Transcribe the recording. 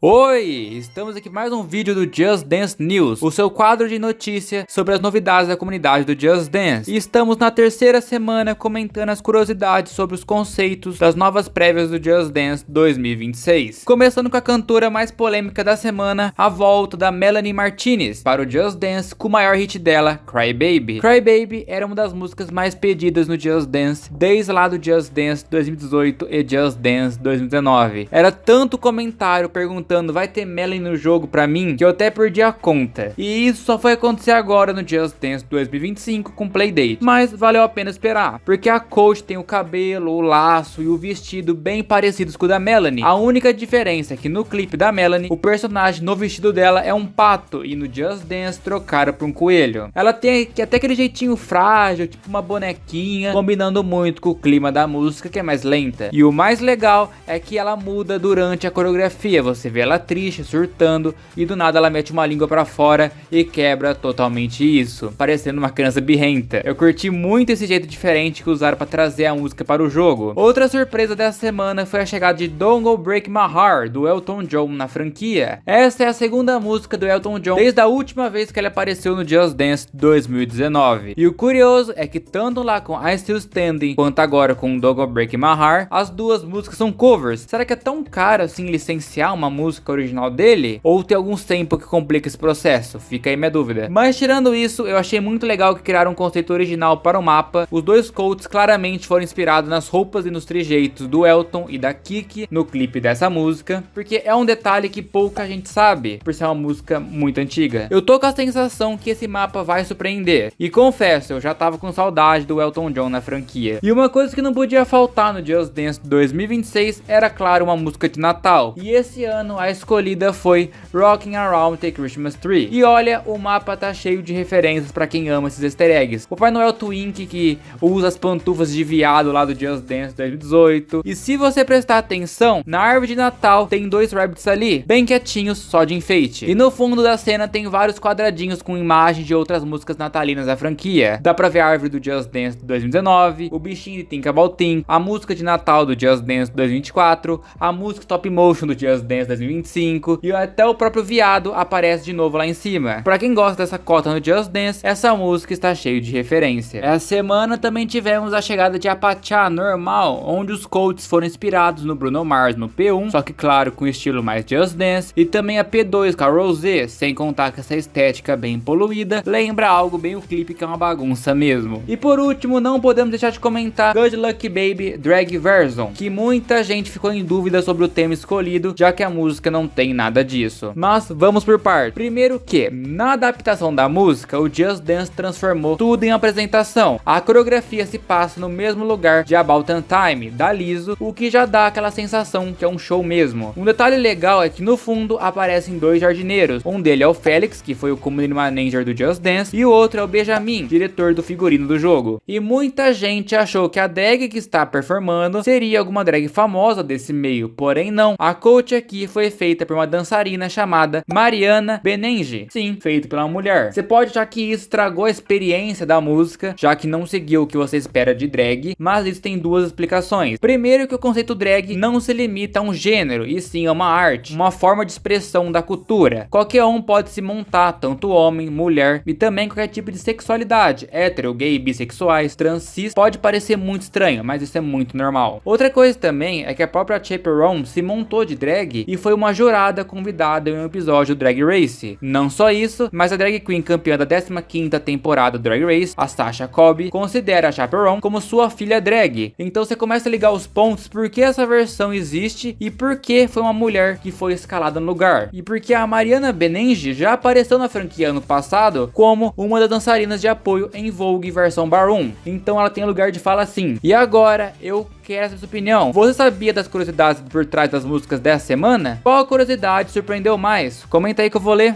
Oi, estamos aqui mais um vídeo do Just Dance News, o seu quadro de notícia sobre as novidades da comunidade do Just Dance. E estamos na terceira semana comentando as curiosidades sobre os conceitos das novas prévias do Just Dance 2026. Começando com a cantora mais polêmica da semana, a volta da Melanie Martinez para o Just Dance com o maior hit dela, Cry Baby. Cry Baby era uma das músicas mais pedidas no Just Dance desde lá do Just Dance 2018 e Just Dance 2019. Era tanto comentário perguntando vai ter Melanie no jogo pra mim, que eu até perdi a conta. E isso só foi acontecer agora no Just Dance 2025 com Playdate. Mas valeu a pena esperar, porque a coach tem o cabelo, o laço e o vestido bem parecidos com o da Melanie. A única diferença é que no clipe da Melanie, o personagem no vestido dela é um pato e no Just Dance trocaram pra um coelho. Ela tem até aquele jeitinho frágil, tipo uma bonequinha, combinando muito com o clima da música, que é mais lenta. E o mais legal é que ela muda durante a coreografia. Você vê ela triste, surtando, e do nada ela mete uma língua pra fora e quebra totalmente isso, parecendo uma criança birrenta. Eu curti muito esse jeito diferente que usaram pra trazer a música para o jogo. Outra surpresa dessa semana foi a chegada de Don't Go Break My Heart, do Elton John na franquia. Essa é a segunda música do Elton John desde a última vez que ele apareceu no Just Dance 2019. E o curioso é que tanto lá com I Still Standing quanto agora com Don't Go Break My Heart, as duas músicas são covers. Será que é tão caro assim licenciar uma música original dele? Ou tem alguns tempos que complica esse processo? Fica aí minha dúvida. Mas tirando isso, eu achei muito legal que criaram um conceito original para o mapa. Os dois quotes claramente foram inspirados nas roupas e nos trejeitos do Elton e da Kiki no clipe dessa música, porque é um detalhe que pouca gente sabe, por ser uma música muito antiga. Eu tô com a sensação que esse mapa vai surpreender. E confesso, eu já tava com saudade do Elton John na franquia. E uma coisa que não podia faltar no Just Dance 2026 era, claro, uma música de Natal. E esse ano a escolhida foi Rocking Around the Christmas Tree. E olha, o mapa tá cheio de referências pra quem ama esses easter eggs. O Papai Noel Twink que usa as pantufas de viado lá do Just Dance 2018. E se você prestar atenção, na árvore de Natal tem dois rabbits ali, bem quietinhos, só de enfeite. E no fundo da cena tem vários quadradinhos com imagens de outras músicas natalinas da franquia. Dá pra ver a árvore do Just Dance 2019, o bichinho de Think About Think, a música de Natal do Just Dance 2024, a música Stop Motion do Just Dance 2025 e até o próprio viado aparece de novo lá em cima. Pra quem gosta dessa cota no Just Dance, essa música está cheia de referência. Essa semana também tivemos a chegada de Apachá Normal, onde os quotes foram inspirados no Bruno Mars no P1, só que claro com estilo mais Just Dance, e também a P2 com a Rosé, sem contar que essa estética bem poluída lembra algo bem o clipe que é uma bagunça mesmo. E por último, não podemos deixar de comentar Good Luck Baby Drag Version, que muita gente ficou em dúvida sobre o tema escolhido, já que a música não tem nada disso. Mas vamos por partes. Primeiro que, na adaptação da música, o Just Dance transformou tudo em apresentação. A coreografia se passa no mesmo lugar de About That Time, da Lizzo, o que já dá aquela sensação que é um show mesmo. Um detalhe legal é que no fundo aparecem dois jardineiros. Um dele é o Félix, que foi o community manager do Just Dance, e o outro é o Benjamin, diretor do figurino do jogo. E muita gente achou que a drag que está performando seria alguma drag famosa desse meio, porém não. A coach aqui foi feita por uma dançarina chamada Mariana Benenji. Sim, feito pela mulher. Você pode achar que isso estragou a experiência da música, já que não seguiu o que você espera de drag, mas isso tem duas explicações. Primeiro que o conceito drag não se limita a um gênero, e sim a uma arte, uma forma de expressão da cultura. Qualquer um pode se montar, tanto homem, mulher, e também qualquer tipo de sexualidade, hétero, gay, bissexuais, trans, cis. Pode parecer muito estranho, mas isso é muito normal. Outra coisa também é que a própria Chaperone se montou de drag e foi uma jurada convidada em um episódio do Drag Race. Não só isso, mas a drag queen campeã da 15ª temporada do Drag Race, a Sasha Colby, considera a Chaperone como sua filha drag. Então você começa a ligar os pontos por que essa versão existe e por que foi uma mulher que foi escalada no lugar. E porque a Mariana Benenji já apareceu na franquia ano passado como uma das dançarinas de apoio em Vogue versão Barum. Então ela tem lugar de fala sim. E agora eu quero essa sua opinião. Você sabia das curiosidades por trás das músicas dessa semana? Qual curiosidade surpreendeu mais? Comenta aí que eu vou ler.